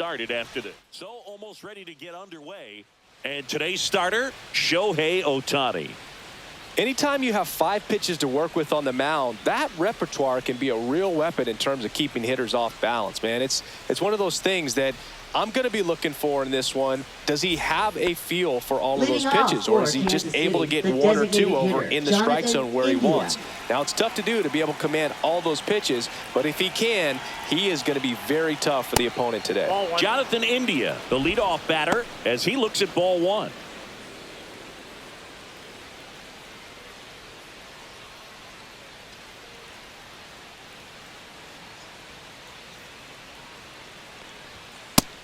started after this. So almost ready to get underway. And today's starter, Shohei Ohtani. Anytime you have 5 pitches to work with on the mound, that repertoire can be a real weapon in terms of keeping hitters off balance, man. It's one of those things that I'm going to be looking for in this one. Does he have a feel for all of those pitches, or is he just able to get 1 or 2 over in the strike zone where he wants? Now, it's tough to do to be able to command all those pitches, but if he can, he is going to be very tough for the opponent today. Jonathan India, the leadoff batter, as he looks at ball 1.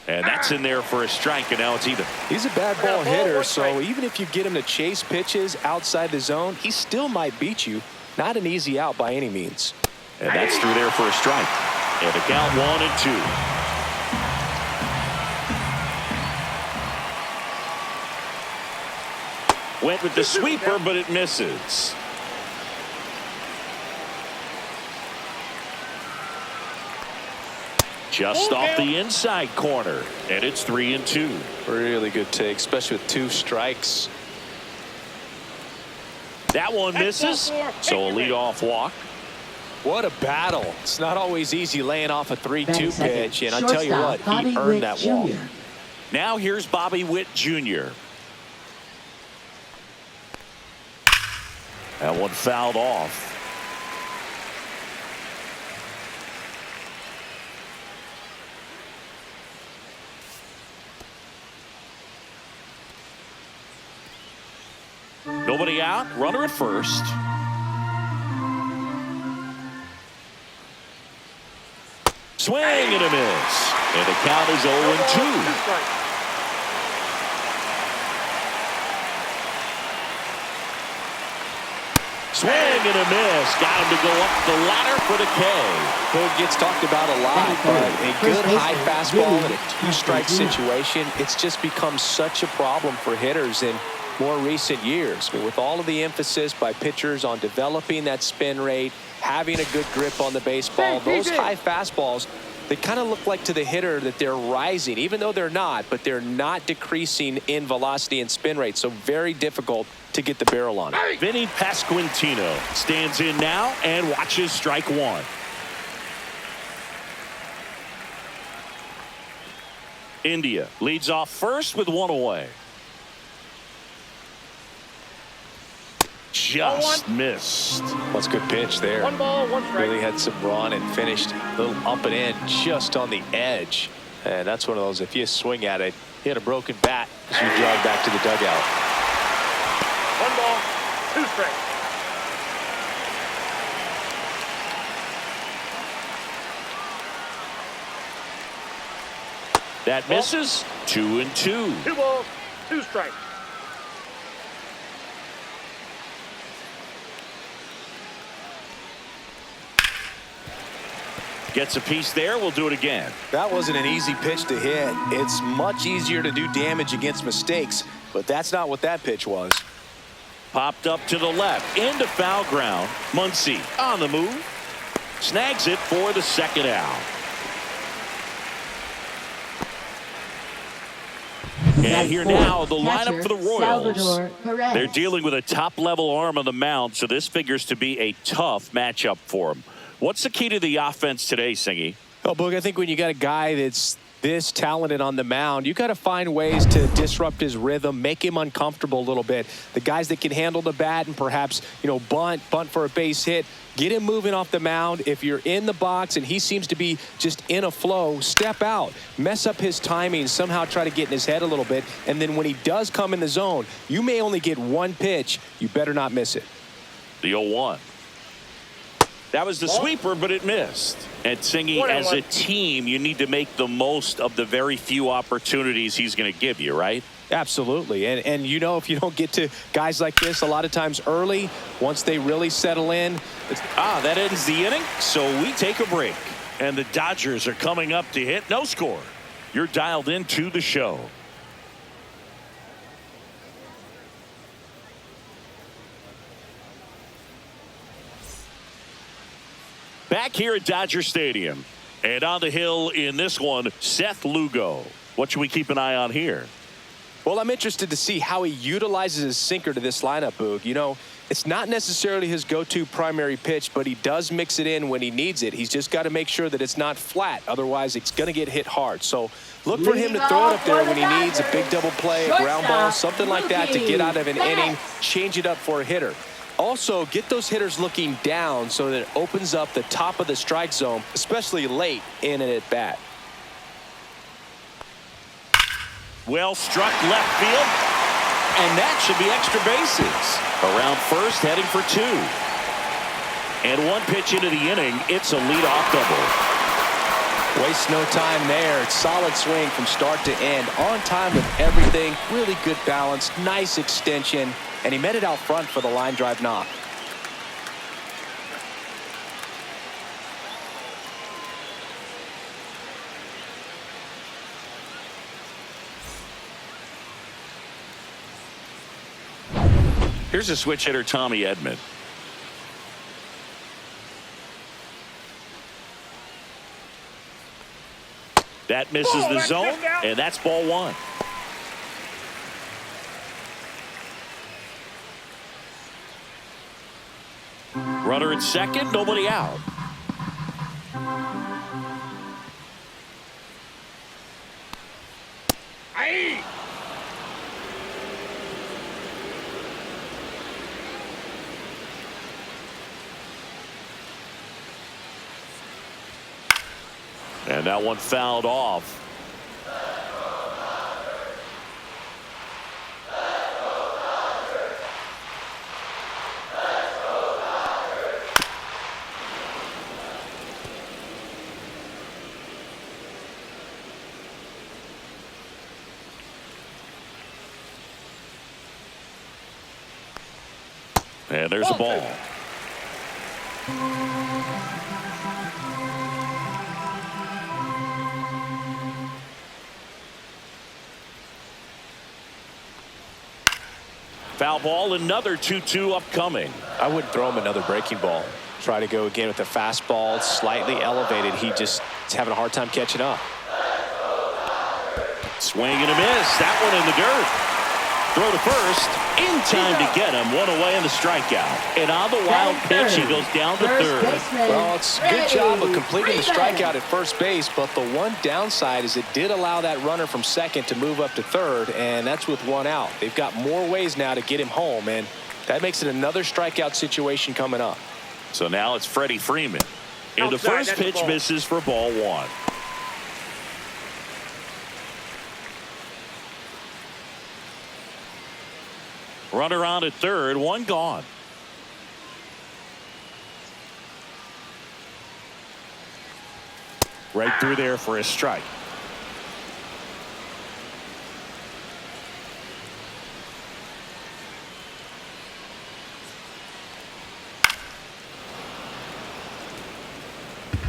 And that's in there for a strike, and now it's even. He's a bad ball hitter, so even if you get him to chase pitches outside the zone, he still might beat you. Not an easy out by any means. And that's through there for a strike. And a count 1 and 2. Went with the sweeper, but it misses. Just off the inside corner, and it's 3 and 2. Really good take, especially with 2 strikes. That one misses, so a leadoff walk. What a battle. It's not always easy laying off a 3-2 pitch, and I tell you what, he earned that walk. Now here's Bobby Witt Jr. That one fouled off. Nobody out, runner at first. Swing and a miss. And the count is 0 and 2. Swing and a miss. Got him to go up the ladder for the K. Well, it gets talked about a lot, but a good high fastball in a 2-strike situation, it's just become such a problem for hitters in more recent years. I mean, with all of the emphasis by pitchers on developing that spin rate, having a good grip on the baseball, those high fastballs, they kind of look like to the hitter that they're rising, even though they're not, but they're not decreasing in velocity and spin rate. So very difficult to get the barrel on it. Vinny Pasquantino stands in now and watches strike 1. India leads off first with 1 away. Just missed. What's a good pitch there. 1 ball, 1 strike. Really had some run and finished a little up and in just on the edge. And that's one of those, if you swing at it, hit a broken bat as you drive back to the dugout. 1 ball, 2 strikes. That misses. 2 and 2. 2 balls, 2 strikes. Gets a piece there. We'll do it again. That wasn't an easy pitch to hit. It's much easier to do damage against mistakes, but that's not what that pitch was. Popped up to the left into foul ground. Muncy on the move. Snags it for the 2nd out. And here now, the lineup for the Royals. They're dealing with a top-level arm on the mound, so this figures to be a tough matchup for them. What's the key to the offense today, Singy? Oh, Boog, I think when you got a guy that's this talented on the mound, you got to find ways to disrupt his rhythm, make him uncomfortable a little bit. The guys that can handle the bat and perhaps, bunt for a base hit, get him moving off the mound. If you're in the box and he seems to be just in a flow, step out, mess up his timing, somehow try to get in his head a little bit. And then when he does come in the zone, you may only get 1 pitch. You better not miss it. The 0-1. That was the sweeper, but it missed. And Singy, as a team, you need to make the most of the very few opportunities he's going to give you, right? Absolutely. And if you don't get to guys like this a lot of times early, once they really settle in. That ends the inning, so we take a break. And the Dodgers are coming up to hit. No score. You're dialed into the show. Back here at Dodger Stadium. And on the hill in this one, Seth Lugo. What should we keep an eye on here? Well, I'm interested to see how he utilizes his sinker to this lineup, Boog. You know, it's not necessarily his go-to primary pitch, but he does mix it in when he needs it. He's just got to make sure that it's not flat. Otherwise, it's going to get hit hard. So look for him to throw it up there when he needs a big double play, a ground ball, something like that to get out of an inning, change it up for a hitter. Also, get those hitters looking down so that it opens up the top of the strike zone, especially late in an at-bat. Well struck left field, and that should be extra bases. Around first, heading for 2. And 1 pitch into the inning, it's a leadoff double. Waste no time there. Solid swing from start to end. On time with everything. Really good balance. Nice extension. And he met it out front for the line drive knock. Here's a switch hitter, Tommy Edman. That misses the zone, and that's ball 1. Runner at second, nobody out. Aye. And that one fouled off. And there's a ball. Foul ball, another 2-2 upcoming. I wouldn't throw him another breaking ball. Try to go again with the fastball, slightly elevated. He just is having a hard time catching up. Swing and a miss. That one in the dirt. Throw to first. In time to get him. One away in the strikeout. And on the wild pitch, he goes down to third. Well, it's a good job of completing the strikeout at first base, but the one downside is it did allow that runner from second to move up to third, and that's with 1 out. They've got more ways now to get him home, and that makes it another strikeout situation coming up. So now it's Freddie Freeman. And the first pitch misses for ball 1. Runner on at third, 1 gone. Right through there for a strike.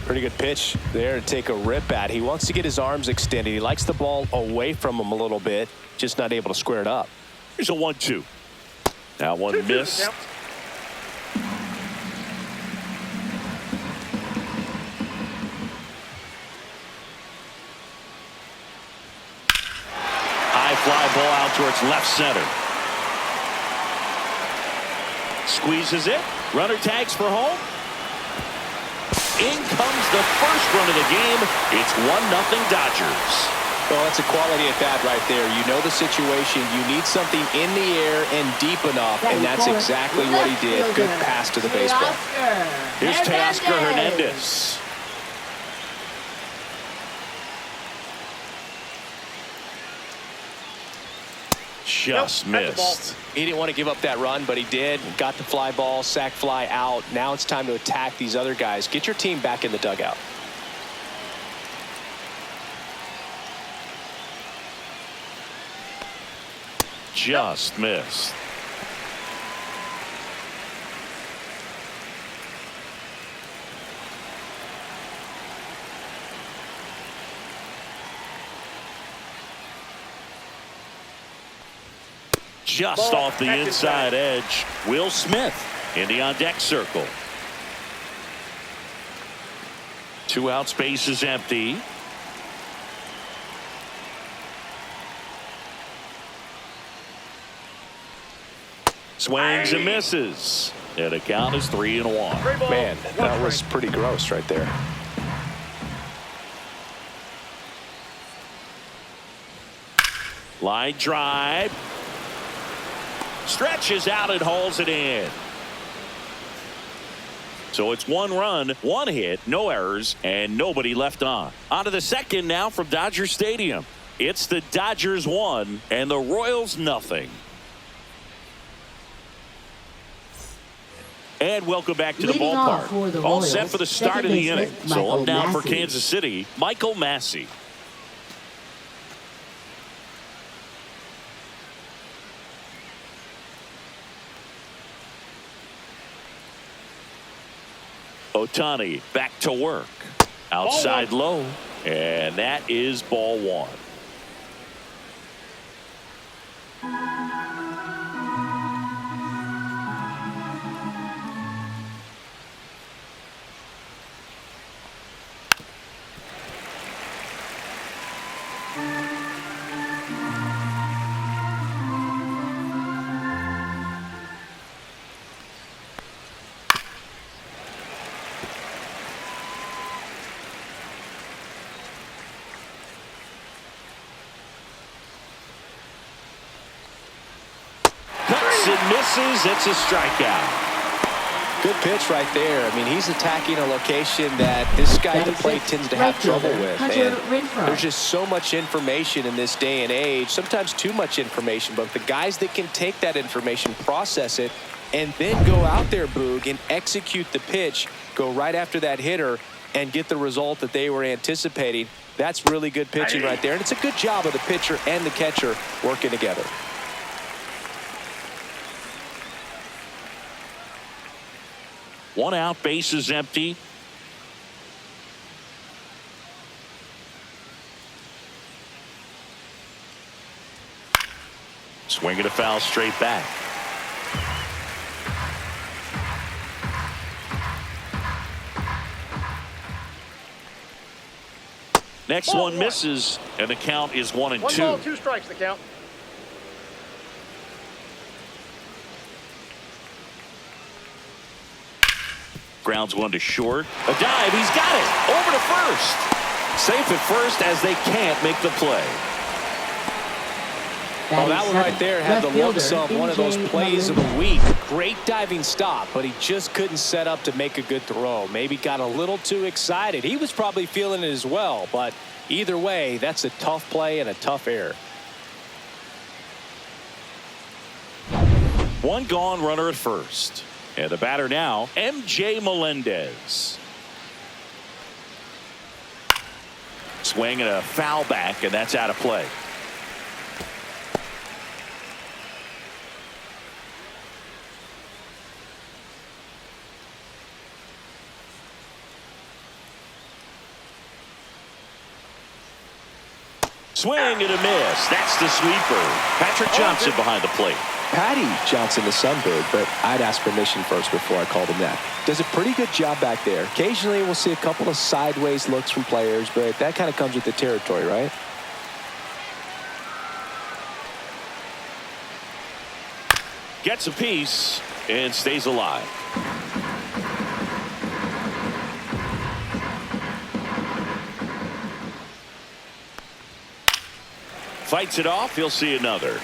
Pretty good pitch there to take a rip at. He wants to get his arms extended. He likes the ball away from him a little bit, just not able to square it up. Here's a 1-2. Now one missed. High fly ball out towards left center. Squeezes it. Runner tags for home. In comes the first run of the game. It's 1-0 Dodgers. Well, that's a quality at bat right there. You know the situation. You need something in the air and deep enough, and that's exactly what he did. Good pass to the baseball. Here's Teoscar Hernandez. Just missed. He didn't want to give up that run, but he did. Got the fly ball, sac fly out. Now it's time to attack these other guys. Get your team back in the dugout. Just missed. Just off the inside edge. Will Smith in the on-deck circle. 2 out, space is empty. Swings and misses. And the count is 3-1. Man, that was pretty gross right there. Line drive. Stretches out and hauls it in. So it's 1 run, 1 hit, no errors, and nobody left on. On to the second now from Dodger Stadium. It's the Dodgers 1 and the Royals nothing. And welcome back to the ballpark. All set for the start of the inning. So up now for Kansas City, Michael Massey. Ohtani back to work. Outside low. And that is ball 1. And misses. It's a strikeout. Good pitch right there. I mean, he's attacking a location that this guy at the plate tends to have trouble with. And there's just so much information in this day and age, sometimes too much information, but the guys that can take that information, process it, and then go out there, Boog, and execute the pitch, go right after that hitter, and get the result that they were anticipating, that's really good pitching right there. And it's a good job of the pitcher and the catcher working together. 1 out, base is empty. Swing and a foul straight back. Next one misses, and the count is 1-2. 1 ball, 2 strikes, the count. Grounds 1 to short. A dive. He's got it. Over to first. Safe at first as they can't make the play. Oh, that one right there had the looks of one of those plays of the week. Great diving stop, but he just couldn't set up to make a good throw. Maybe got a little too excited. He was probably feeling it as well, but either way, that's a tough play and a tough error. 1 gone, runner at first. And the batter now, M.J. Melendez. Swing and a foul back, and that's out of play. Swing and a miss. That's the sweeper. Patrick Johnson behind the plate. Patty Johnson is Sunbird, but I'd ask permission first before I called him that. Does a pretty good job back there. Occasionally we'll see a couple of sideways looks from players, but that kind of comes with the territory, right? Gets a piece and stays alive. Fights it off. He'll see another.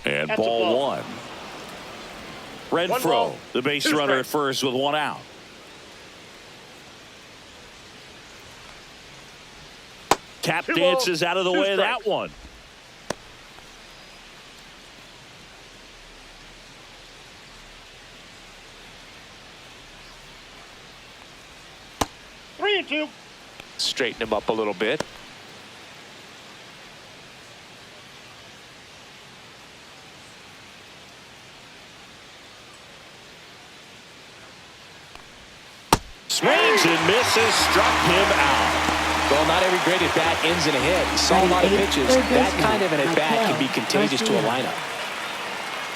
And ball 1. Renfroe, the base runner at first with 1 out. Tap dances out of the way of that one. Three and two. Straighten him up a little bit. Swings and misses, struck him out. Well, not every great at-bat ends in a hit. He saw a lot of pitches. That kind of an at-bat can be contagious to a lineup.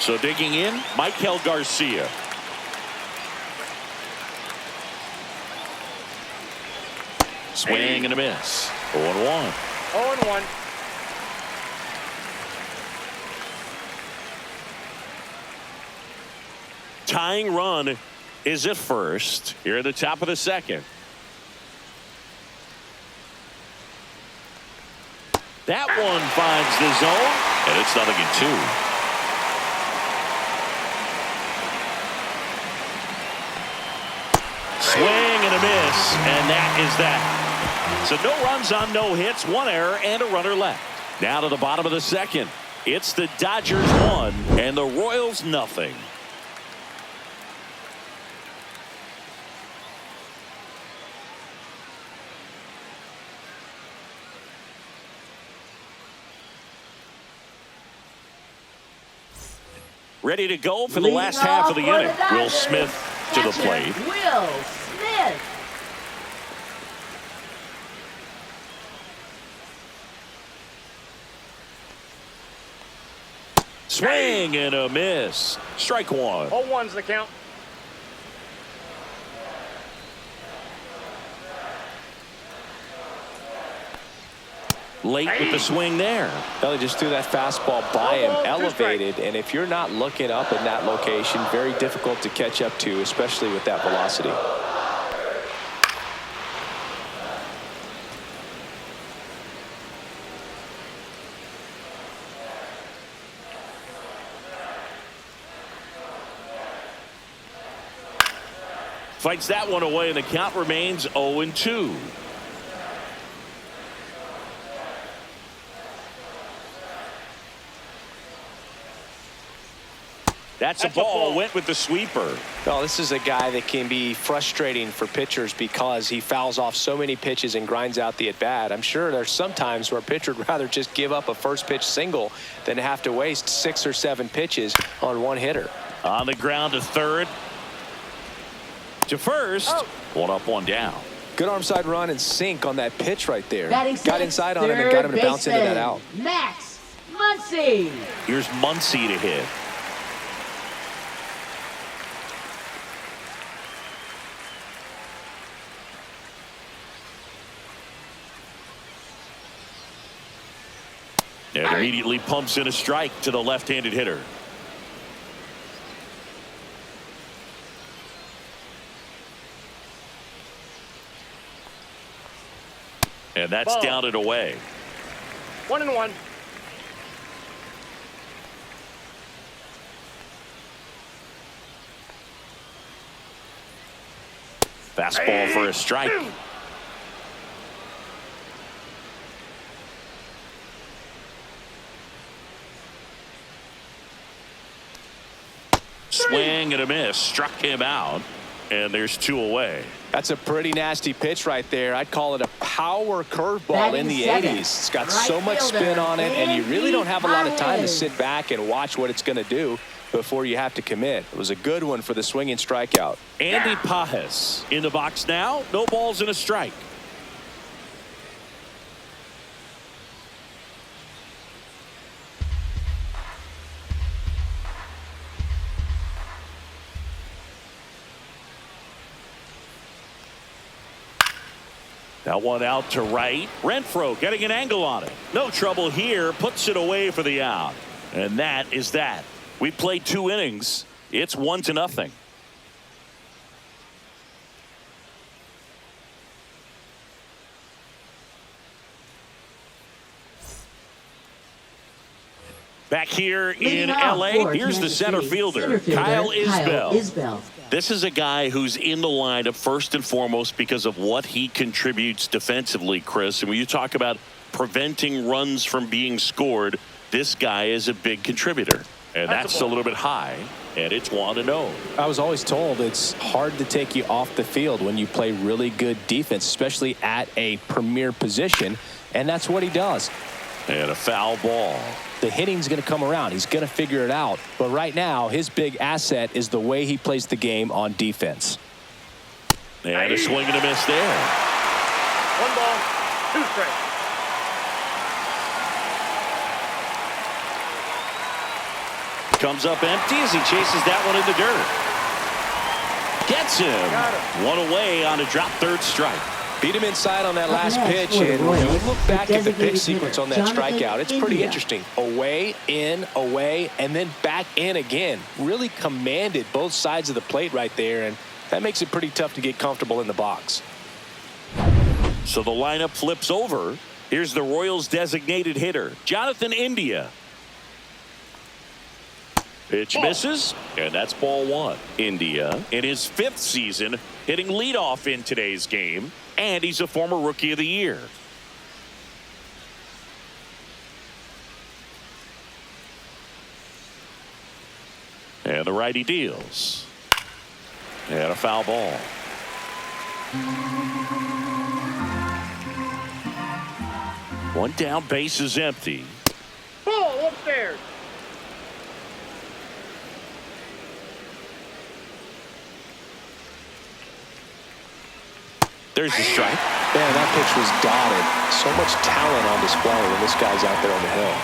So digging in, Michael Garcia. Swing and a miss. 0-1. 0-1. Tying run is at first here at the top of the second. That one finds the zone, and it's 0-2. Swing and a miss, and that is that. So no runs on no hits, 1 error, and a runner left. Now to the bottom of the second. It's the Dodgers 1 and the Royals nothing. Ready to go for the last half of the inning. Will Smith to the plate. Will Smith. Swing and a miss. Strike one. 0-1's the count. Late with the swing there. Well, he just threw that fastball by him, elevated, and if you're not looking up in that location, very difficult to catch up to, especially with that velocity. Fights that one away, and the count remains 0-2. That's a ball. Went with the sweeper. Well, this is a guy that can be frustrating for pitchers because he fouls off so many pitches and grinds out the at-bat. I'm sure there's some times where a pitcher would rather just give up a first pitch single than have to waste 6 or 7 pitches on one hitter. On the ground to third. To first. 1 up, 1 down. Good arm side run and sink on that pitch right there. Got inside on him and third got him to bounce into that out. Max Muncy. Here's Muncy to hit. And immediately pumps in a strike to the left-handed hitter. And that's Ball. down and away. 1-1. Fastball for a strike. Swing and a miss. Struck him out. And there's 2 away. That's a pretty nasty pitch right there. I'd call it a power curveball in the 80s. It's got so much spin on it, and you really don't have a lot of time to sit back and watch what it's going to do before you have to commit. It was a good one for the swinging strikeout. Andy Pajes in the box now. No balls and a strike. That one out to right. Renfroe getting an angle on it. No trouble here. Puts it away for the out. And that is that. We played 2 innings. It's 1-0. Back here in LA, here's the center fielder, Kyle Isbell. This is a guy who's in the lineup first and foremost because of what he contributes defensively, Chris. And when you talk about preventing runs from being scored, this guy is a big contributor. And that's a little bit high, and it's 1-0. I was always told it's hard to take you off the field when you play really good defense, especially at a premier position, and that's what he does. And a foul ball. The hitting's going to come around. He's going to figure it out. But right now, his big asset is the way he plays the game on defense. And a swing and a miss there. 1 ball, 2 strikes. comes up empty as he chases that one in the dirt. Gets him. One away on a drop third strike. Beat him inside on that last pitch, and when we look back at the pitch sequence on that strikeout, it's pretty interesting. Away, in, away, and then back in again. Really commanded both sides of the plate right there, and that makes it pretty tough to get comfortable in the box. So the lineup flips over. Here's the Royals designated hitter, Jonathan India. Pitch misses, and that's ball one. India, in his 5th season, hitting leadoff in today's game, and he's a former Rookie of the Year. And the righty deals. And a foul ball. One down, base is empty. Ball upstairs. There's the strike. Man, that pitch was dotted. So much talent on display when this guy's out there on the hill.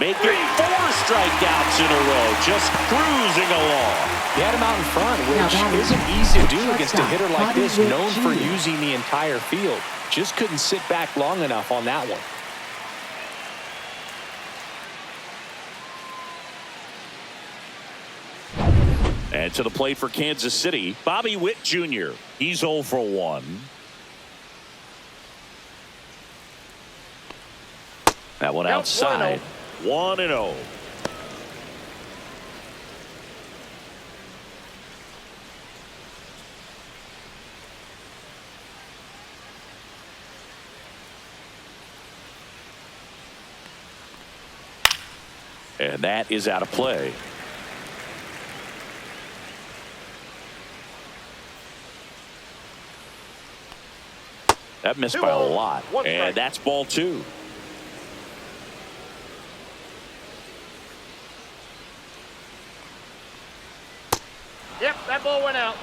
Making 4 strikeouts in a row, just cruising along. He had him out in front, which isn't easy to do against a hitter like this, known for using the entire field. Just couldn't sit back long enough on that one. And to the plate for Kansas City, Bobby Witt Jr. He's 0 for 1. That one outside. 1-0. And that is out of play. That missed by a lot. And that's ball 2. Yep, that ball went out.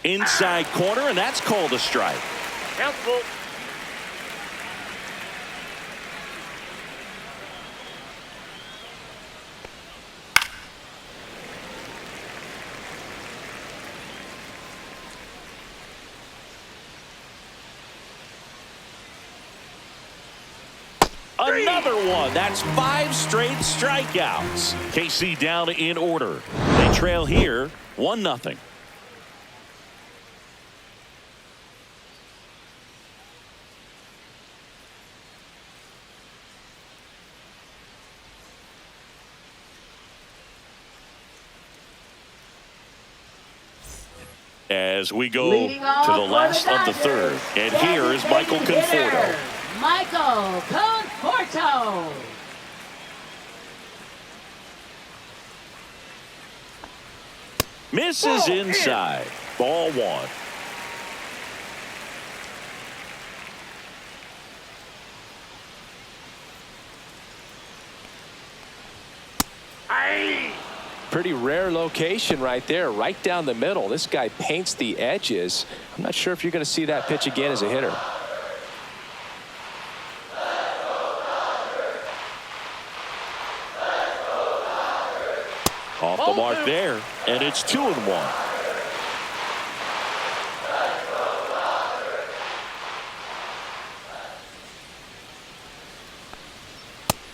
Inside corner, and that's called a strike. Count's full. Another one. That's 5 straight strikeouts. KC down in order. They trail here 1-0. As we go to the last of the third. And here is Michael Conforto. Michael Conforto. Misses inside. Ball 1. Pretty rare location right there, right down the middle. This guy paints the edges. I'm not sure if you're going to see that pitch again as a hitter. Off the mark there, and it's 2-1.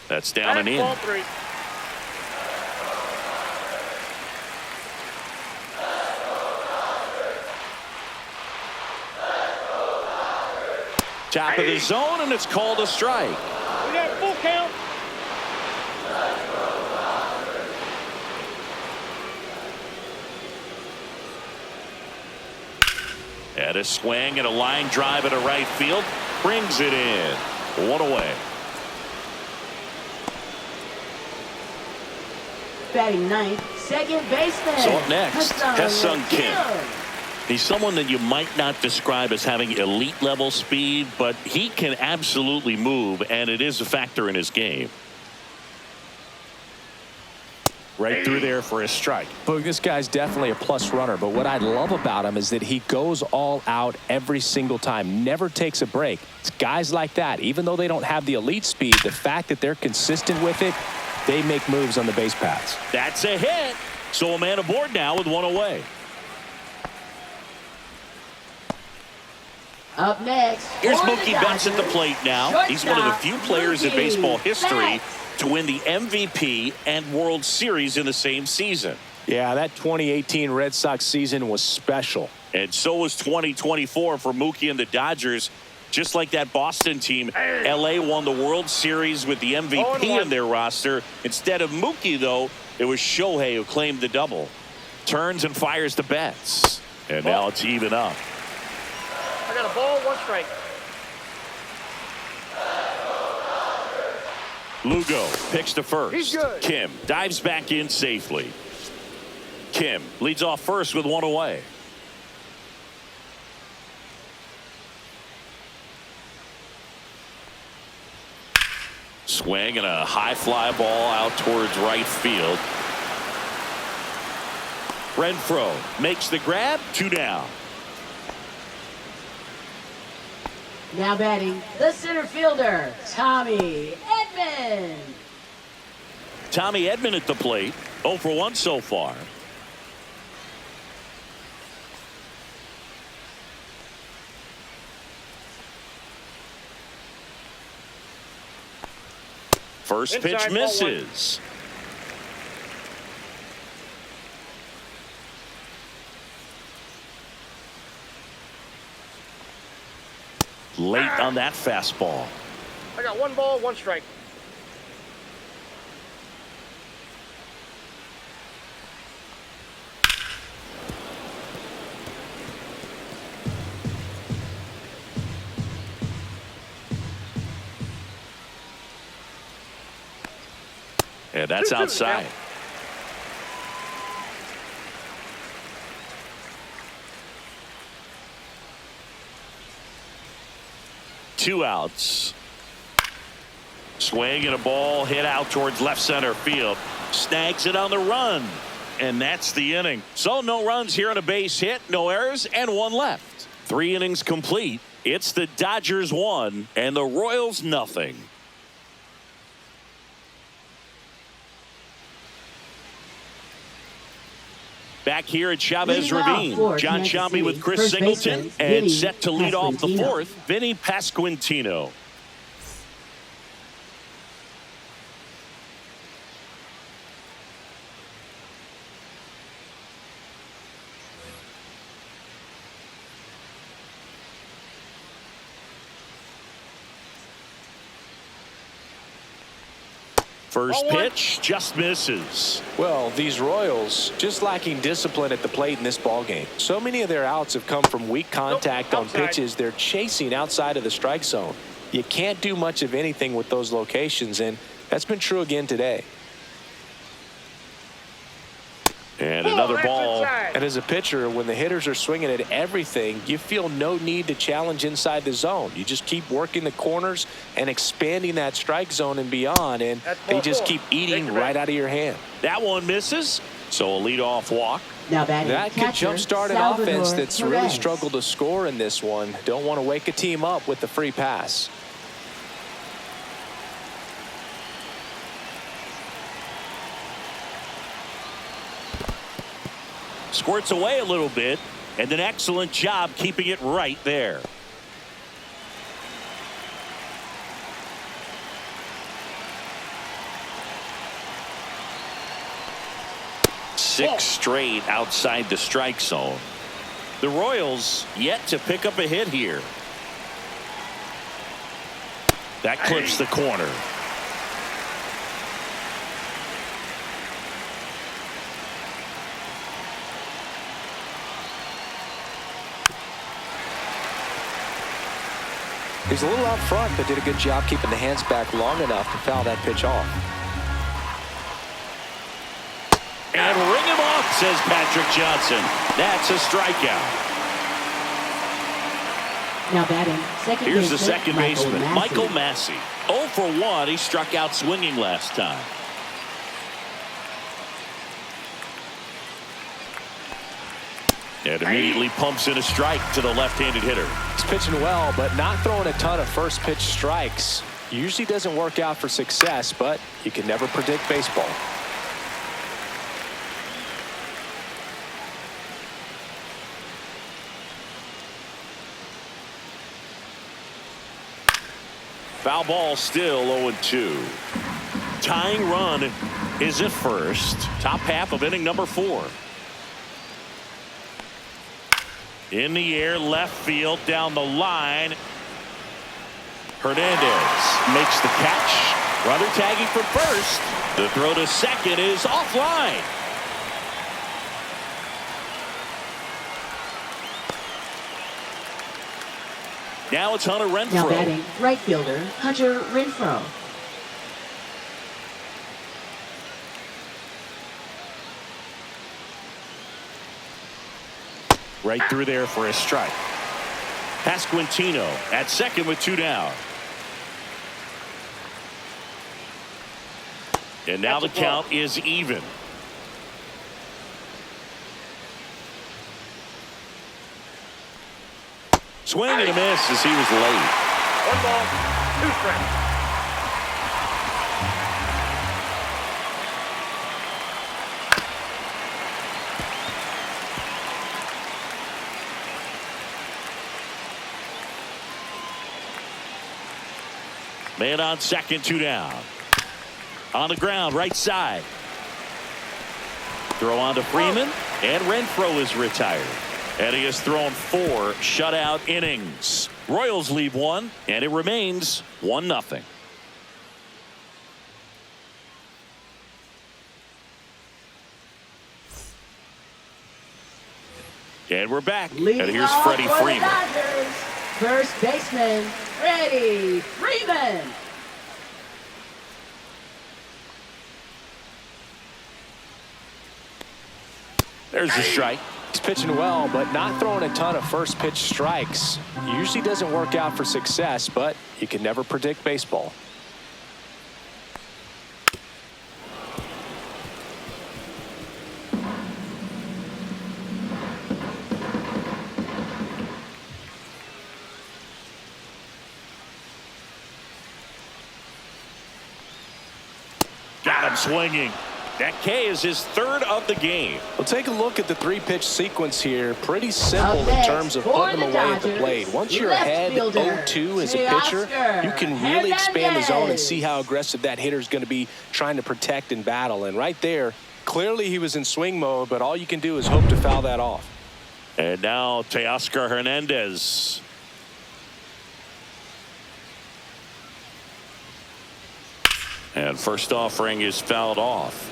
That's down and in. Ball 3. Top of the zone, and it's called a strike. We got full count. And a swing and a line drive into right field. Brings it in. 1 away. Batting ninth, second baseman. So up next, Ha-Seong Kim. He's someone that you might not describe as having elite level speed, but he can absolutely move, and it is a factor in his game. Right through there for a strike. Boog, this guy's definitely a plus runner, but what I love about him is that he goes all out every single time, never takes a break. It's guys like that, even though they don't have the elite speed, the fact that they're consistent with it, they make moves on the base paths. That's a hit. So a man aboard now with one away. Up next, Here's for the Mookie Betts at the Dodgers, plate now. He's one of the few players in Mookie baseball history Betts. to win the MVP and World Series in the same season. Yeah, that 2018 Red Sox season was special. And so was 2024 for Mookie and the Dodgers. Just like that Boston team, L.A. won the World Series with the MVP in their roster. Instead of Mookie, though, it was Shohei who claimed the double. Turns and fires the Betts. And now it's even up. I got a ball, 1 strike. Lugo picks to first. He's good. Kim dives back in safely. Kim leads off first with one away. Swing and a high fly ball out towards right field. Renfroe makes the grab, 2 down. Now batting, the center fielder, Tommy Edman. Tommy Edman at the plate, 0 for 1 so far. First pitch Inside, misses. Late on that fastball. I got 1 ball, 1 strike. And that's outside. Two outs. Swing and a ball hit out towards left center field. Snags it on the run. And that's the inning. So no runs here on a base hit, no errors, and 1 left. 3 innings complete. It's the Dodgers 1 and the Royals nothing. Back here at Chavez Ravine, John Sciambi with Chris Singleton, and set to lead off the 4th, Vinny Pasquantino. First pitch just misses. Well, these Royals just lacking discipline at the plate in this ballgame. So many of their outs have come from weak contact on pitches they're chasing outside of the strike zone. You can't do much of anything with those locations, and that's been true again today. And another ball. And as a pitcher, when the hitters are swinging at everything, you feel no need to challenge inside the zone. You just keep working the corners and expanding that strike zone and beyond, and they just keep eating right out of your hand. That one misses, so a leadoff walk. Now batting, That could catcher, jumpstart an Salvador offense that's really Perez. struggled to score in this one. Don't want to wake a team up with the free pass. Squirts away a little bit, and an excellent job keeping it right there. Six straight outside the strike zone. The Royals yet to pick up a hit here. That clips the corner. He's a little out front, but did a good job keeping the hands back long enough to foul that pitch off. And ring him off, says Patrick Johnson. That's a strikeout. Now batting, second Here's the baseman, second baseman, Massey. Michael Massey. 0 for 1. He struck out swinging last time. And immediately pumps in a strike to the left-handed hitter. He's pitching well, but not throwing a ton of first pitch strikes. Usually doesn't work out for success, but you can never predict baseball. Foul ball, still 0-2. Tying run is at first. Top half of inning number 4. In the air, left field, down the line. Hernandez makes the catch. Runner tagging from first. The throw to second is offline. Now it's Hunter Renfroe. Now batting, right fielder, Hunter Renfroe. Right through there for a strike. Pasquantino at second with 2 down. And now the count is even. Swing and a miss as he was late. 1 ball, 2 strikes. Man on second, 2 down. On the ground, right side. Throw on to Freeman, and Renfroe is retired. And he has thrown 4 shutout innings. Royals leave 1, and it remains 1-0. And we're back. And here's Freddie Freeman. First baseman, Freddie Freeman. There's the strike. He's pitching well, but not throwing a ton of first pitch strikes. Usually doesn't work out for success, but you can never predict baseball. Got him swinging. That K is his 3rd of the game. Well, take a look at the 3-pitch sequence here. Pretty simple in terms of putting them away at the plate. Once you're ahead 0-2 as a pitcher, you can really expand the zone and see how aggressive that hitter is going to be trying to protect and battle. And right there, clearly he was in swing mode, but all you can do is hope to foul that off. And now Teoscar Hernandez. And first offering is fouled off.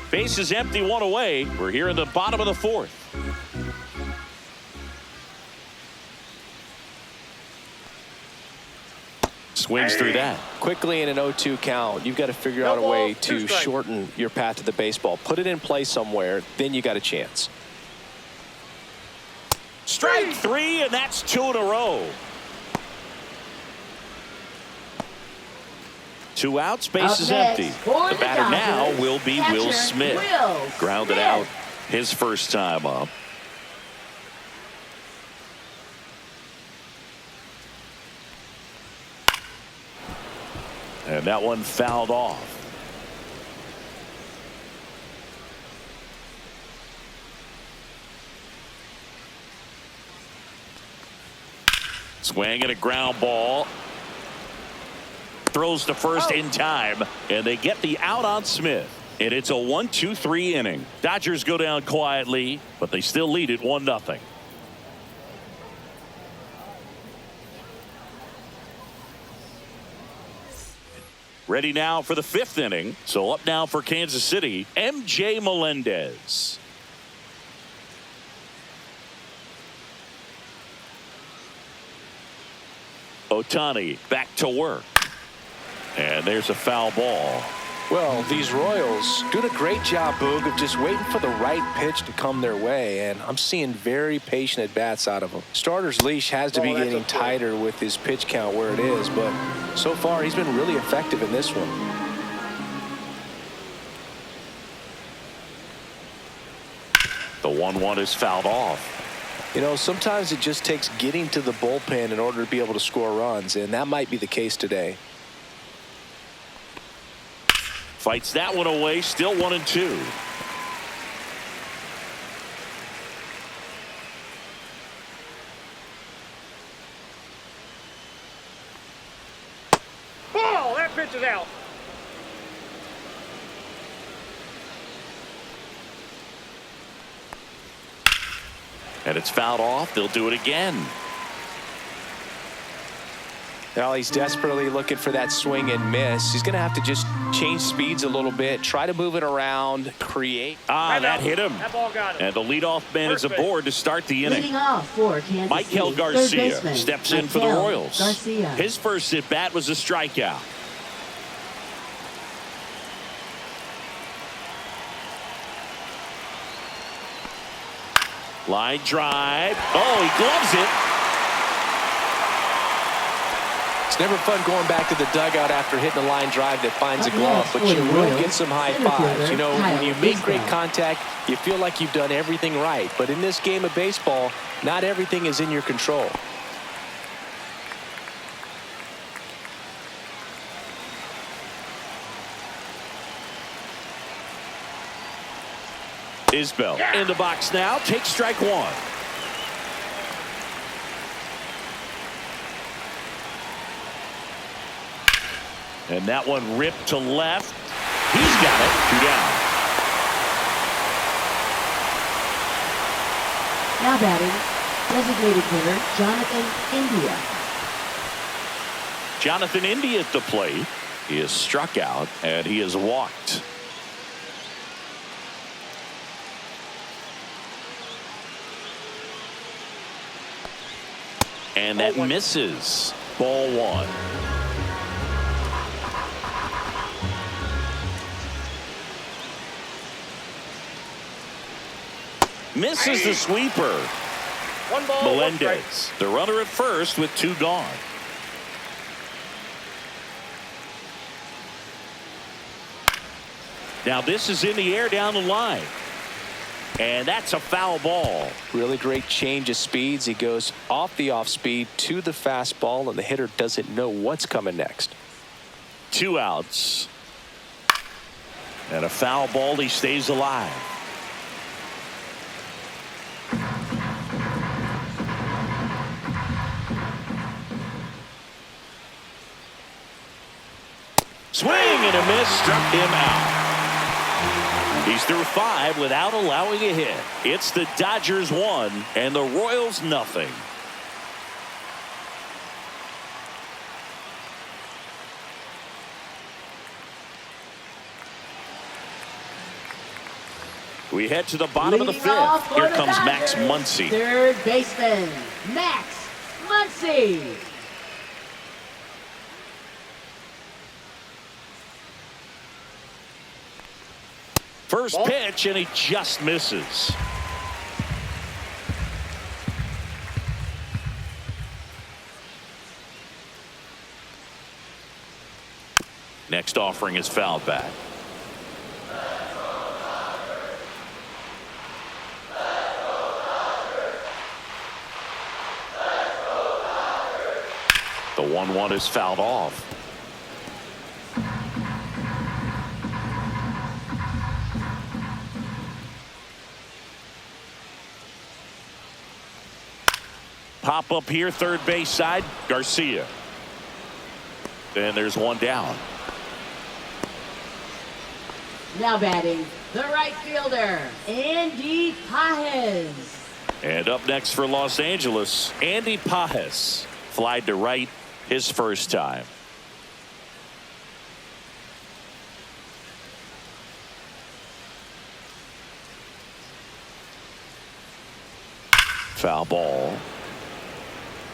Base is empty, 1 away. We're here in the bottom of the 4th. Swings through that. Quickly in an 0-2 count, you've got to figure out a way to shorten your path to the baseball. Put it in play somewhere, then you got a chance. Strike 3, and that's 2 in a row. 2 outs, base is empty. The batter now will be Will Smith. Grounded out his first time up. And that one fouled off. Swing and a ground ball. Throws to first in time, and they get the out on Smith. And it's a 1-2-3 inning. Dodgers go down quietly, but they still lead it 1-0. Ready now for the 5th inning. So up now for Kansas City, MJ Melendez. Ohtani back to work. And there's a foul ball. Well, these Royals doing a great job, Boog, of just waiting for the right pitch to come their way, and I'm seeing very patient at-bats out of them. Starter's leash has to be getting tighter with his pitch count where it is, but so far he's been really effective in this one. The 1-1 is fouled off. You know, sometimes it just takes getting to the bullpen in order to be able to score runs, and that might be the case today. Fights that one away, still 1-2. Ball! That pitch is out. And it's fouled off. They'll do it again. Well, he's desperately looking for that swing and miss. He's going to have to just change speeds a little bit, try to move it around, create. That hit him. That ball got him. And the leadoff man is aboard to start the inning. Leading off for Kansas Michael City, Garcia third baseman, steps in for the Michael Royals. Garcia. His first at-bat was a strikeout. Line drive. Oh, he gloves it. It's never fun going back to the dugout after hitting a line drive that finds a glove, but you will get some high fives. You know, when you make great contact, you feel like you've done everything right. But in this game of baseball, not everything is in your control. Isbell in the box now. Takes strike one. And that one ripped to left. He's got it. 2 down. Now batting, designated hitter Jonathan India. Jonathan India at the plate. He is struck out and he is walked. And that misses. Ball one. Misses the sweeper. 1 ball, 1 strike. Melendez, the runner at first with 2 gone. Now this is in the air down the line. And that's a foul ball. Really great change of speeds. He goes off the off speed to the fastball, and the hitter doesn't know what's coming next. 2 outs. And a foul ball. He stays alive. Swing and a miss, struck him out. He's through 5 without allowing a hit. It's the Dodgers 1 and the Royals nothing. We head to the bottom of the 5th. Here comes Max Muncy. Third baseman, Max Muncy. First pitch, and he just misses. Next offering is fouled back. The 1-1 is fouled off. Pop up here, third base side, Garcia. And there's 1 down. Now batting, the right fielder, Andy Pajes. And up next for Los Angeles, Andy Pajes. Flied to right his first time. Foul ball.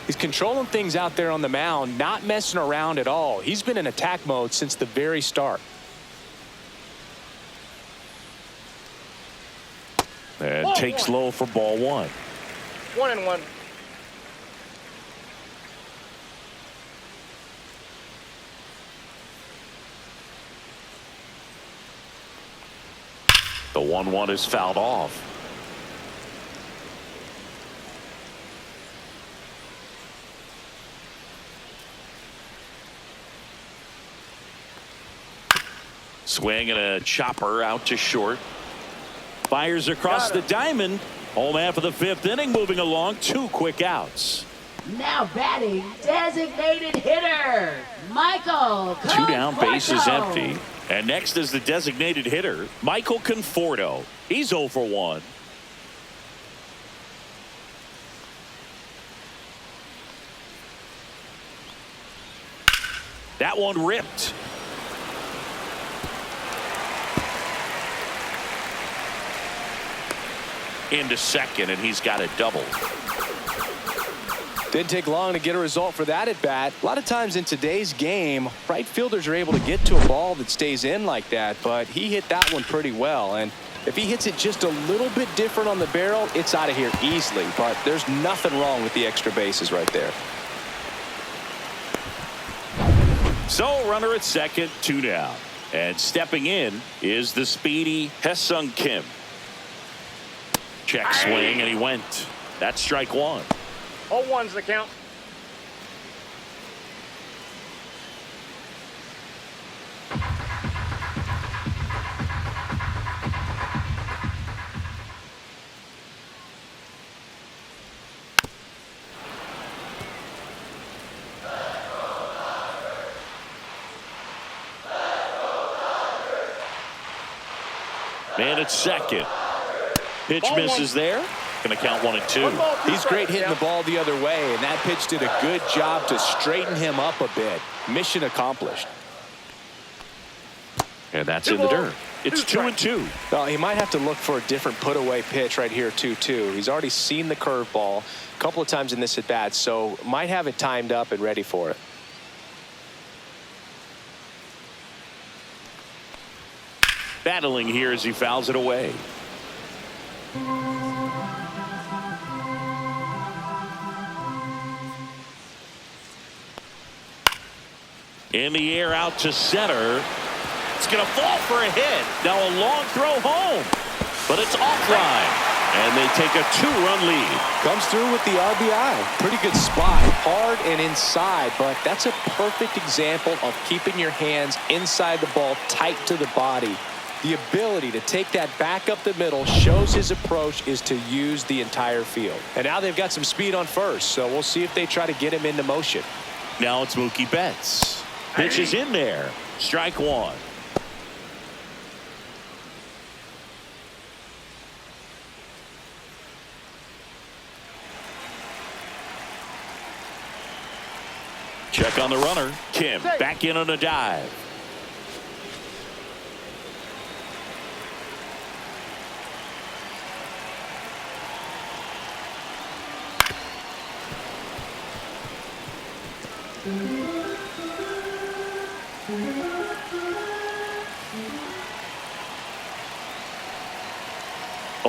He's controlling things out there on the mound, not messing around at all. He's been in attack mode since the very start. And takes low for ball one. 1-1. The 1-1 is fouled off. Swing and a chopper out to short. Fires across the diamond. Home half of the fifth inning moving along. 2 quick outs. Now batting, designated hitter, Michael 2 down, base is Conforto. empty. And next is the designated hitter, Michael Conforto. He's 0 for 1. That one ripped. Into second, and he's got a double. Didn't take long to get a result for that at bat. A lot of times in today's game, right fielders are able to get to a ball that stays in like that, but he hit that one pretty well. And if he hits it just a little bit different on the barrel, it's out of here easily. But there's nothing wrong with the extra bases right there. So runner at second, 2 down. And stepping in is the speedy Hesung Kim. Check swing, and he went. That's strike 1. 0-1's the count. Man at second. Pitch Ball misses there. Going to count 1 and 2. 1 ball, 2 He's great strikes, hitting yeah. the ball the other way, and that pitch did a good job to straighten him up a bit. Mission accomplished. And that's 2 in the balls, dirt. It's 2 2 and 2. Well, he might have to look for a different put-away pitch right here, 2-2. He's already seen the curveball a couple of times in this at-bat, so might have it timed up and ready for it. Battling here as he fouls it away. In the air out to center. It's going to fall for a hit. Now a long throw home. But it's offline. And they take a 2-run lead. Comes through with the RBI. Pretty good spot. Hard and inside, but that's a perfect example of keeping your hands inside the ball, tight to the body. The ability to take that back up the middle shows his approach is to use the entire field. And now they've got some speed on first, so we'll see if they try to get him into motion. Now it's Mookie Betts. Pitch is in there. Strike 1. Check on the runner. Kim back in on a dive.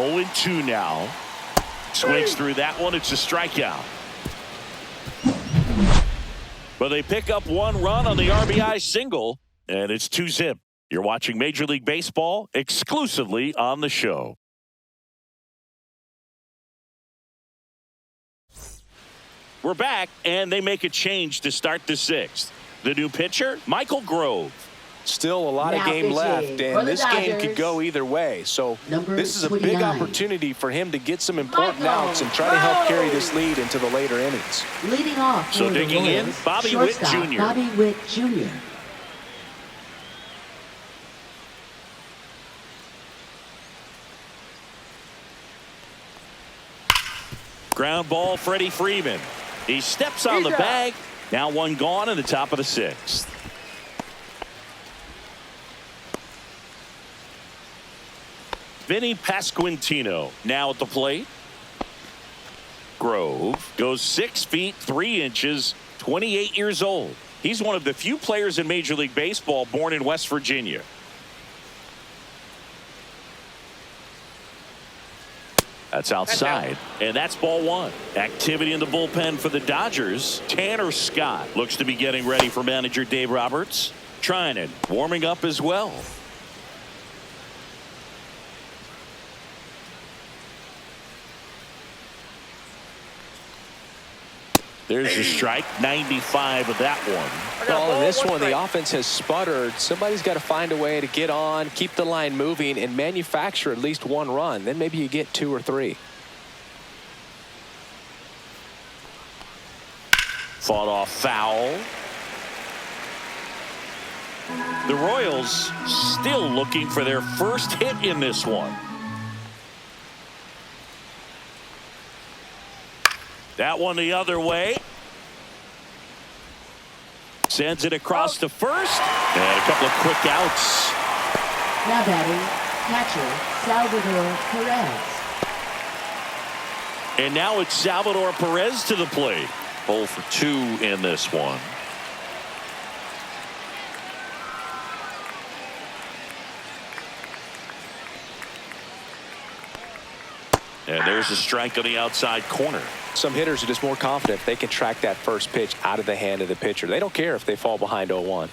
Oh and 2 now. Swings through that one. It's a strikeout. But they pick up 1 run on the RBI single, and it's 2-zip. You're watching Major League Baseball exclusively on the show. We're back, and they make a change to start the 6th. The new pitcher, Michael Grove. Still a lot of Now game pitching left, for and the this game Dodgers. could go either way. So Number this is a big 29. opportunity for him to get some important Michael outs and try to help carry this Grove. lead into the later innings. Leading off So for the digging in, Royals, Bobby Witt shortstop Jr. Bobby Witt Jr. Ground ball, Freddie Freeman. He steps on the He's out. bag. Now 1 gone in the top of the 6th. Vinny Pasquantino now at the plate. Grove goes 6 feet 3 inches, 28 years old. He's one of the few players in Major League Baseball born in West Virginia. That's outside, and that's ball one. Activity in the bullpen for the Dodgers. Tanner Scott looks to be getting ready for manager Dave Roberts. Trinan warming up as well. There's a strike, 95 of that one. Well, in this one, the offense has sputtered. Somebody's got to find a way to get on, keep the line moving, and manufacture at least one run. Then maybe you get 2 or 3. Fought off foul. The Royals still looking for their first hit in this one. That one the other way. Sends it across to first. And a couple of quick outs. Now batting, catcher Salvador Perez. And now it's Salvador Perez to the plate. 0 for 2 in this one. And there's a strike on the outside corner. Some hitters are just more confident if they can track that first pitch out of the hand of the pitcher. They don't care if they fall behind 0-1.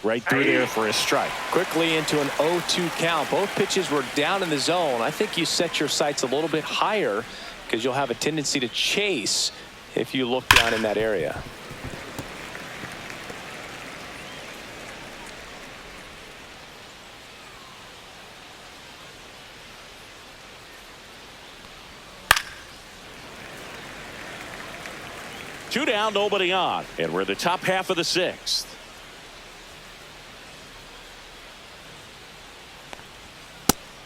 Right through there for a strike. Quickly into an 0-2 count. Both pitches were down in the zone. I think you set your sights a little bit higher because you'll have a tendency to chase if you look down in that area. Two down, nobody on. And we're the top half of the 6th.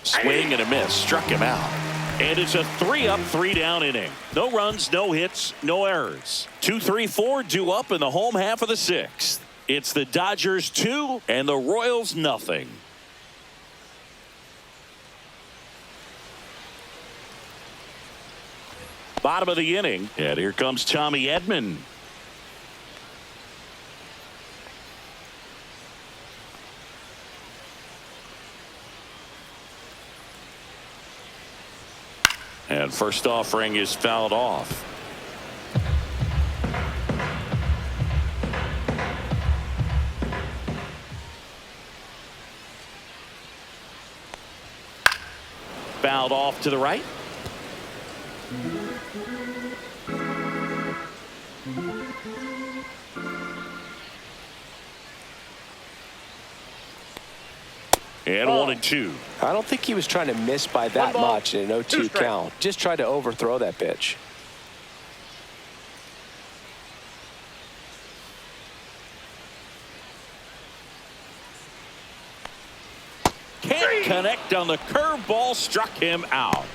Swing and a miss. Struck him out. And it's a 3-up, 3-down inning. No runs, no hits, no errors. 2, 3, 4 due up in the home half of the 6th. It's the Dodgers 2 and the Royals nothing. Bottom of the inning, and here comes Tommy Edman. And first offering is fouled off. Fouled off to the right. And 1-2. I don't think he was trying to miss by that much in an 0-2 count. Just tried to overthrow that pitch. Can't connect on the curveball, struck him out.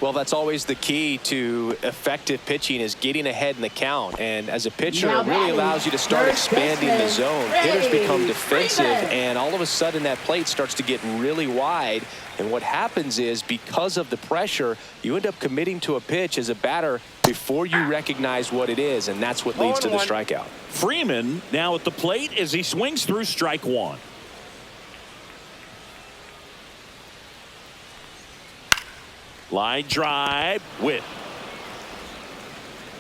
Well, that's always the key to effective pitching is getting ahead in the count. And as a pitcher, it really allows you to start expanding the zone. Hitters become defensive, and all of a sudden that plate starts to get really wide. And what happens is because of the pressure, you end up committing to a pitch as a batter before you recognize what it is, and that's what leads to the strikeout. Freeman now at the plate as he swings through strike one. Line drive. Witt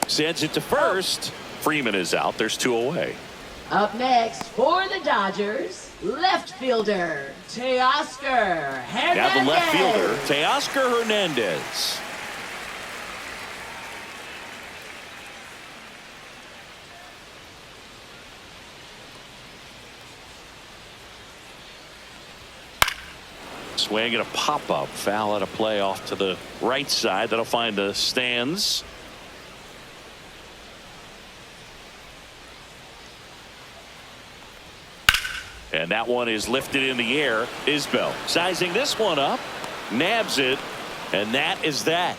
sends it to first. Freeman is out. There's 2 away. Up next for the Dodgers, left fielder Teoscar Hernandez. Now the left fielder Teoscar Hernandez. Swing and a pop-up. Foul at a play off to the right side. That'll find the stands. And that one is lifted in the air. Isbell sizing this one up. Nabs it. And that is that.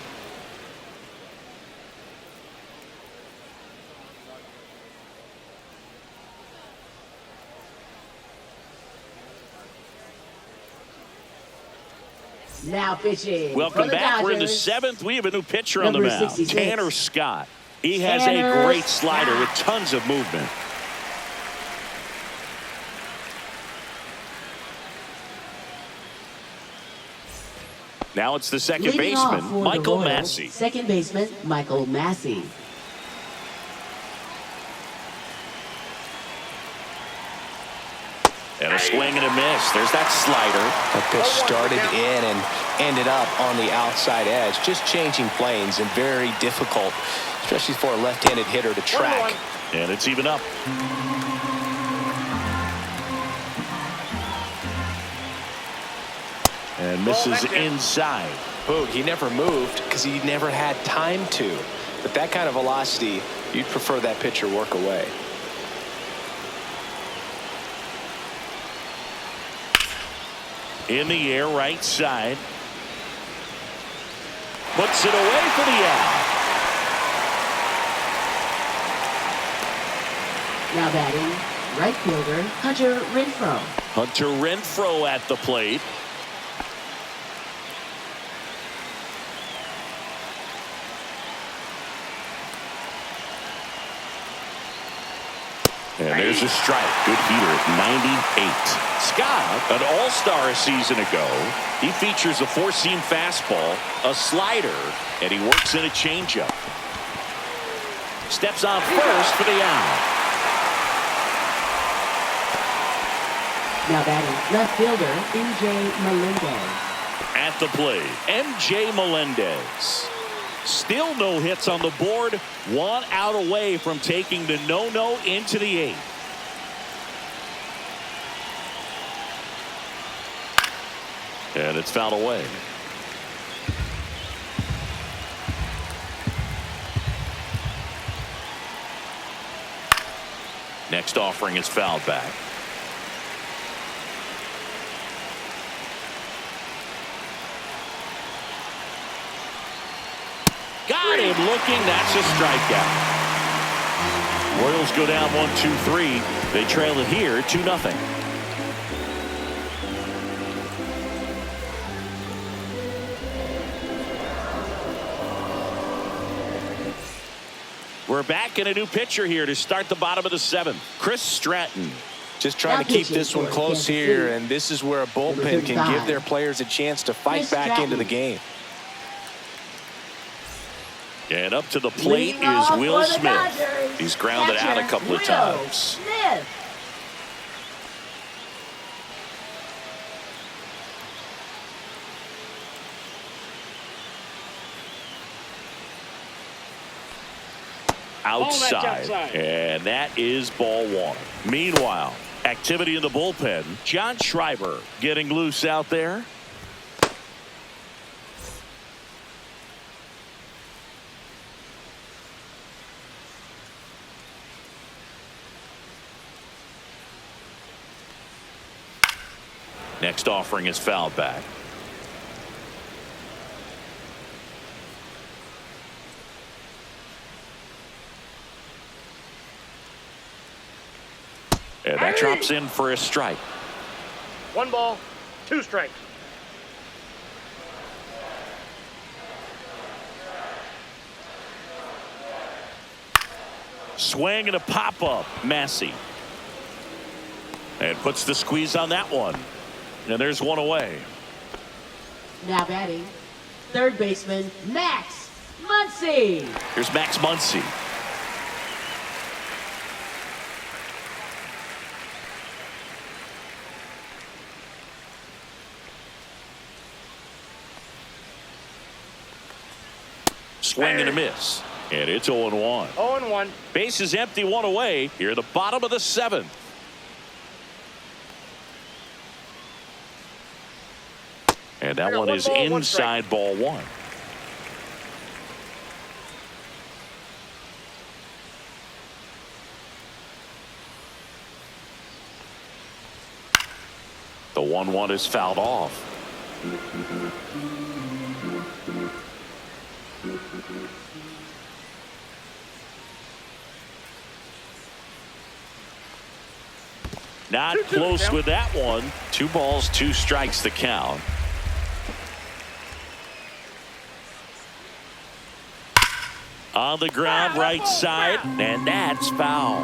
Now pitching. Welcome back. Dodgers. We're in the 7th. We have a new pitcher on the Number mound. 66. Tanner Scott. He has a great slider with tons of movement. Now it's the second Leading off baseman, for the Michael Royals, Massey. Second baseman, Michael Massey. And a swing and a miss. There's that slider. That pitch started in and ended up on the outside edge. Just changing planes and very difficult, especially for a left-handed hitter to track. And it's even up. And misses inside. Boog, he never moved because he never had time to. But that kind of velocity, you'd prefer that pitcher work away. In the air, right side. Puts it away for the out. Now batting, right fielder, Hunter Renfroe. Hunter Renfroe at the plate. And there's a strike. Good heater at 98. Scott, an all-star a season ago. He features a four-seam fastball, a slider, and he works in a changeup. Steps on first for the out. Now batting, left fielder, MJ Melendez. At the plate, MJ Melendez. Still no hits on the board. 1 out away from taking the no-no into the 8th. And it's fouled away. Next offering is fouled back. Got him looking. That's a strikeout. Royals go down 1-2-3. They trail it here 2-0. We're back in a new pitcher here to start the bottom of the 7th. Chris Stratton. Just trying to keep this one close here, and this is where a bullpen can give their players a chance to fight back into the game. And up to the plate is Will Smith. He's grounded out a couple of times. Outside. And that is ball 1. Meanwhile, activity in the bullpen. John Schreiber getting loose out there. Next offering is fouled back. And that drops in for a strike. 1 ball, 2 strikes. Swing and a pop-up. Massey. And puts the squeeze on that one. And there's one away. Now batting, third baseman, Max Muncy. Here's Max Muncy. Swing and a miss. And it's 0-1. 0-1. Base is empty, 1 away. Here at the bottom of the 7th. And that one is inside ball 1. The 1-1 is fouled off. Not close with that one. 2 balls, 2 strikes the count. On the ground, right side, and that's foul.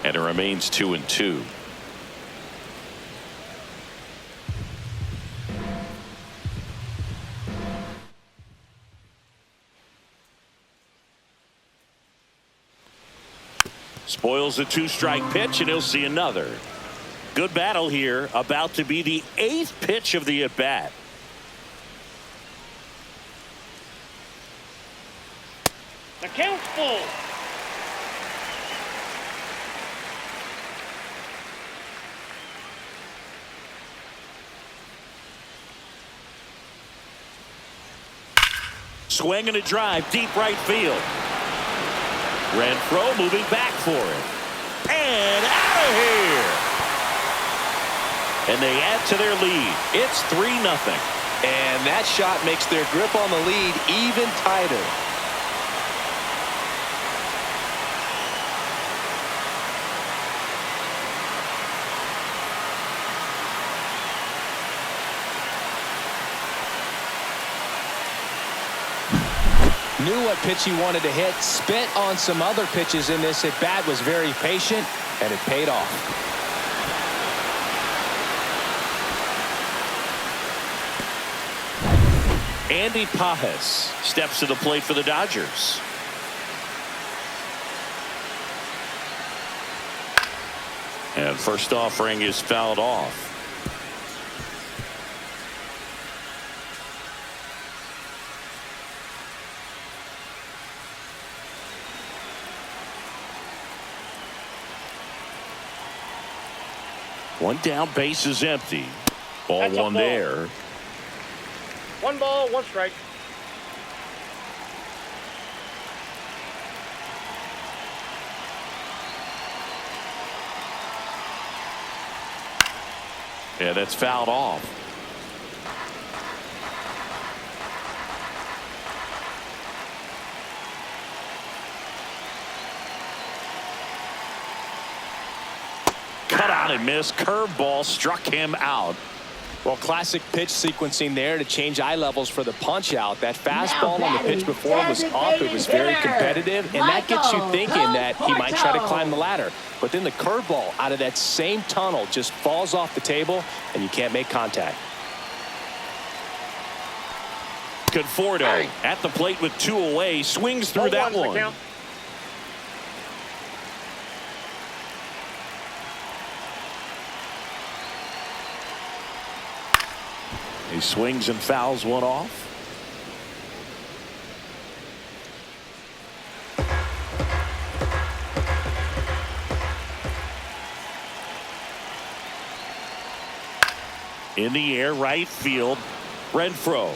And And it remains 2-2. Spoils the two-strike pitch, and he'll see another. Good battle here, about to be the 8th pitch of the at-bat. The count's full. Swing and a drive, deep right field. Renfroe moving back for it. And out of here. And they add to their lead. It's 3-0. And that shot makes their grip on the lead even tighter. Knew what pitch he wanted to hit, spent on some other pitches in this at bat, was very patient, and it paid off. Andy Pajes steps to the plate for the Dodgers. And first offering is fouled off. One down, base is empty. Ball That's a one ball. there. 1 ball, 1 strike. Yeah, that's fouled off. Cut out and missed. Curveball struck him out. Well, classic pitch sequencing there to change eye levels for the punch out. That fastball on the pitch before was up. It was very competitive, and that gets you thinking that he might try to climb the ladder. But then the curveball out of that same tunnel just falls off the table, and you can't make contact. Conforto at the plate with 2 away, swings through that 0-1's the one. count. He swings and fouls one off. In the air, right field. Renfroe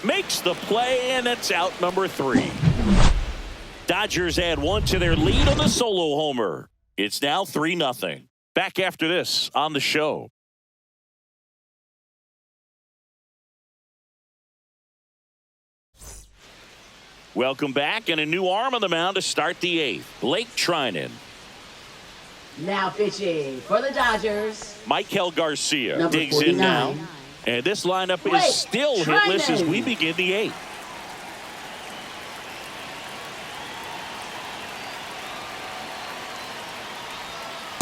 makes the play, and it's out number 3. Dodgers add 1 to their lead on the solo homer. It's now 3-0. Back after this on the show. Welcome back, and a new arm on the mound to start the 8th. Blake Trinan. Now pitching for the Dodgers, Michael Garcia number digs in 49. now. And this lineup Blake is still hitless as Trinan. we begin the 8th.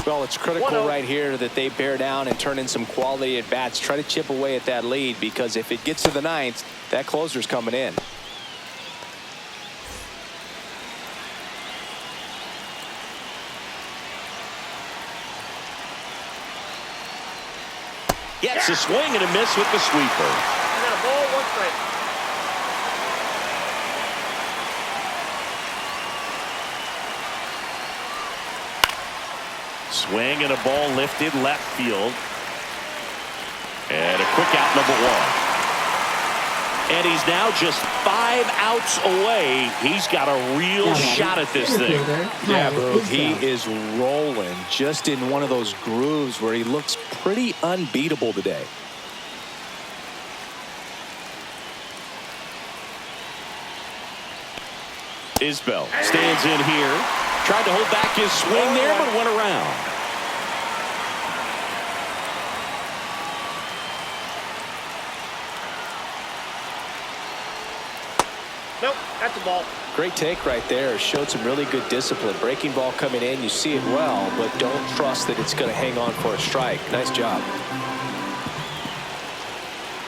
Well, it's critical 1-0. right here that they bear down and turn in some quality at bats. Try to chip away at that lead, because if it gets to the 9th, that closer's coming in. Gets a swing and a miss with the sweeper. You got a ball, 1 strike. Swing and a ball lifted left field. And a quick out, number 1. And he's now just 5 outs away. He's got a real shot at this thing. Yeah, bro, he is rolling just in one of those grooves where he looks pretty unbeatable today. Isbell stands in here. Tried to hold back his swing there, but went around. Nope, that's a ball. Great take right there. Showed some really good discipline. Breaking ball coming in, you see it well, but don't trust that it's going to hang on for a strike. Nice job.